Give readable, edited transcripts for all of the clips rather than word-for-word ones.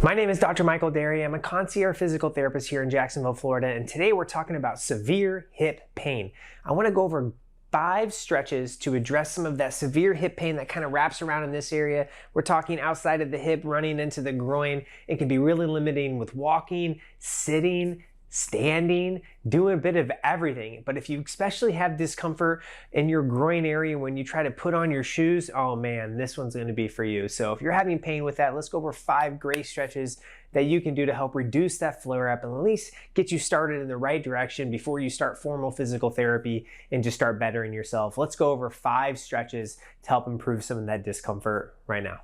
My name is Dr. Michael Derry. I'm a concierge physical therapist here in Jacksonville, Florida, and today we're talking about severe hip pain. I want to go over 5 stretches to address some of that severe hip pain that kind of wraps around in this area. We're talking outside of the hip, running into the groin. It can be really limiting with walking, sitting, standing, doing a bit of everything. But if you especially have discomfort in your groin area when you try to put on your shoes, oh man, this one's going to be for you. So if you're having pain with that, let's go over 5 great stretches that you can do to help reduce that flare up and at least get you started in the right direction before you start formal physical therapy and just start bettering yourself. Let's go over 5 stretches to help improve some of that discomfort right now.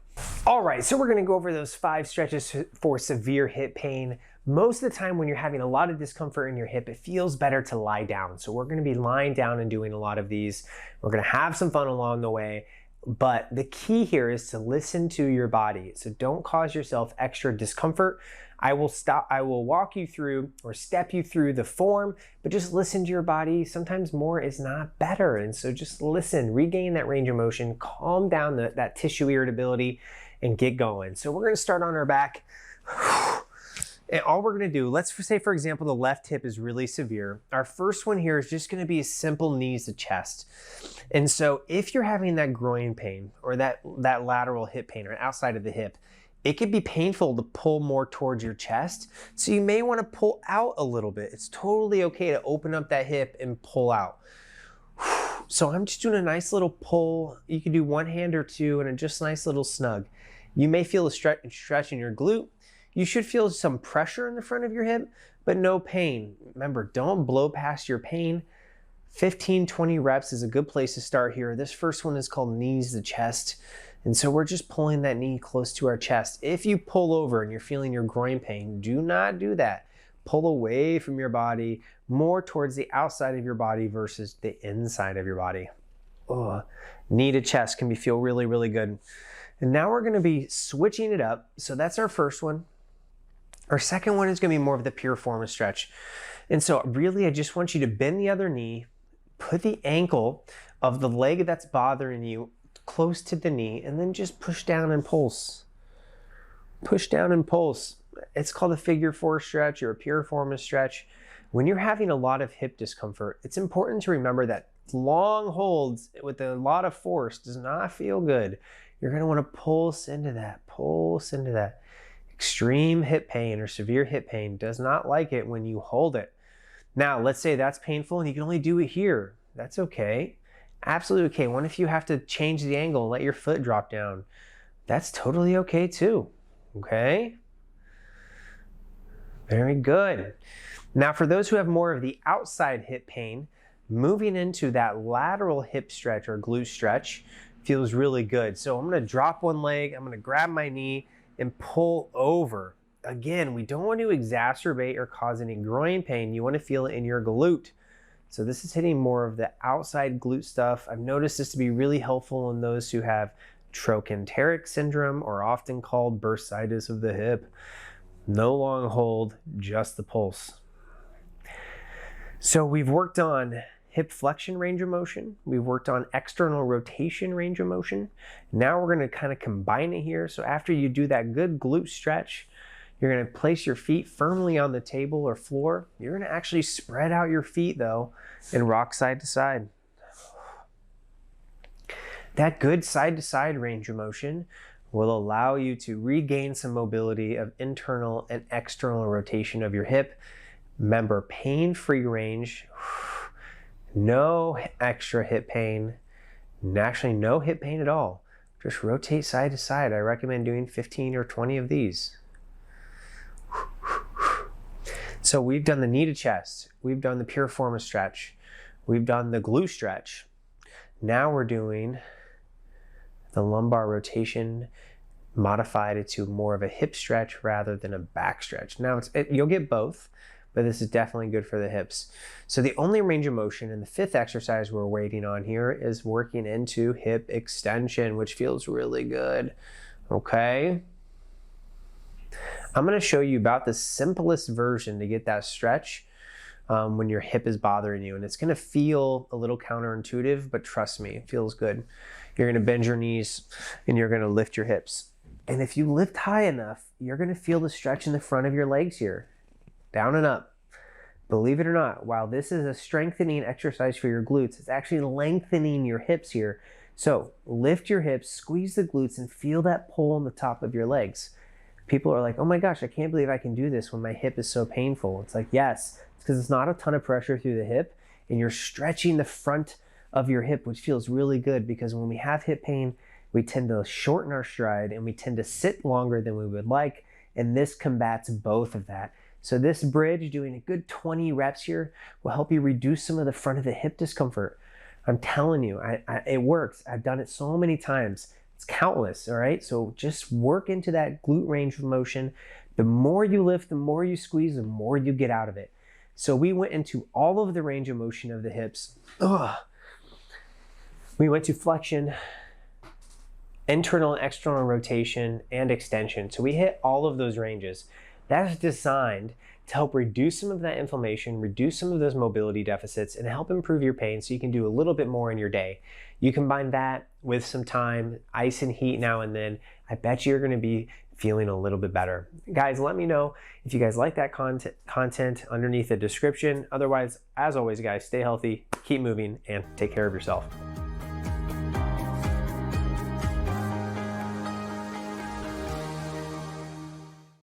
All right, so we're going to go over those 5 stretches for severe hip pain. Most of the time when you're having a lot of discomfort in your hip, it feels better to lie down. So we're going to be lying down and doing a lot of these. We're going to have some fun along the way. But the key here is to listen to your body. So don't cause yourself extra discomfort. I will walk you through or step you through the form, but just listen to your body. Sometimes more is not better. And so just listen, regain that range of motion, calm down that tissue irritability, and get going. So we're going to start on our back. And all we're going to do, let's say for example, the left hip is really severe. Our first one here is just going to be a simple knees to chest. And so if you're having that groin pain or that lateral hip pain or outside of the hip, it could be painful to pull more towards your chest. So you may want to pull out a little bit. It's totally okay to open up that hip and pull out. So I'm just doing a nice little pull. You can do one hand or two and a just nice little snug. You may feel a stretch in your glute. You should feel some pressure in the front of your hip, but no pain. Remember, don't blow past your pain. 15, 20 reps is a good place to start here. This first one is called knees to chest. And so we're just pulling that knee close to our chest. If you pull over and you're feeling your groin pain, do not do that. Pull away from your body, more towards the outside of your body versus the inside of your body. Knee to chest can feel really, really good. And now we're gonna be switching it up. So that's our first one. Our second one is going to be more of the piriformis stretch. And so really, I just want you to bend the other knee, put the ankle of the leg that's bothering you close to the knee, and then just push down and pulse. Push down and pulse. It's called a figure 4 stretch or a piriformis stretch. When you're having a lot of hip discomfort, it's important to remember that long holds with a lot of force does not feel good. You're going to want to pulse into that, pulse into that. Extreme hip pain or severe hip pain does not like it when you hold it. Now, let's say that's painful and you can only do it here. That's okay. Absolutely okay. What if you have to change the angle and let your foot drop down? That's totally okay too. Okay? Very good. Now, for those who have more of the outside hip pain, moving into that lateral hip stretch or glute stretch feels really good. So I'm going to drop one leg. I'm going to grab my knee and pull over. Again, we don't want to exacerbate or cause any groin pain. You want to feel it in your glute. So this is hitting more of the outside glute stuff. I've noticed this to be really helpful in those who have trochanteric syndrome, or often called bursitis of the hip. No long hold, just the pulse. So we've worked on hip flexion range of motion. We've worked on external rotation range of motion. Now we're going to kind of combine it here. So after you do that good glute stretch, you're going to place your feet firmly on the table or floor. You're going to actually spread out your feet though and rock side to side. That good side to side range of motion will allow you to regain some mobility of internal and external rotation of your hip. Remember, pain-free range. No extra hip pain, actually no hip pain at all. Just rotate side to side. I recommend doing 15 or 20 of these. So we've done the knee to chest. We've done the piriformis stretch. We've done the glute stretch. Now we're doing the lumbar rotation modified to more of a hip stretch rather than a back stretch. Now you'll get both, but this is definitely good for the hips. So the only range of motion in the 5th exercise we're waiting on here is working into hip extension, which feels really good. Okay. I'm going to show you about the simplest version to get that stretch when your hip is bothering you. And it's going to feel a little counterintuitive, but trust me, it feels good. You're going to bend your knees and you're going to lift your hips. And if you lift high enough, you're gonna feel the stretch in the front of your legs here, down and up. Believe it or not, while this is a strengthening exercise for your glutes, it's actually lengthening your hips here. So lift your hips, squeeze the glutes, and feel that pull on the top of your legs. People are like, oh my gosh, I can't believe I can do this when my hip is so painful. It's like, yes, it's because it's not a ton of pressure through the hip, and you're stretching the front of your hip, which feels really good, because when we have hip pain, we tend to shorten our stride and we tend to sit longer than we would like, and this combats both of that. So this bridge, doing a good 20 reps here, will help you reduce some of the front of the hip discomfort. I'm telling you, it works. I've done it so many times. It's countless, all right? So just work into that glute range of motion. The more you lift, the more you squeeze, the more you get out of it. So we went into all of the range of motion of the hips. We went to flexion, internal and external rotation, and extension. So we hit all of those ranges. That's designed to help reduce some of that inflammation, reduce some of those mobility deficits, and help improve your pain so you can do a little bit more in your day. You combine that with some time, ice and heat now and then, I bet you're gonna be feeling a little bit better. Guys, let me know if you guys like that content underneath the description. Otherwise, as always, guys, stay healthy, keep moving, and take care of yourself.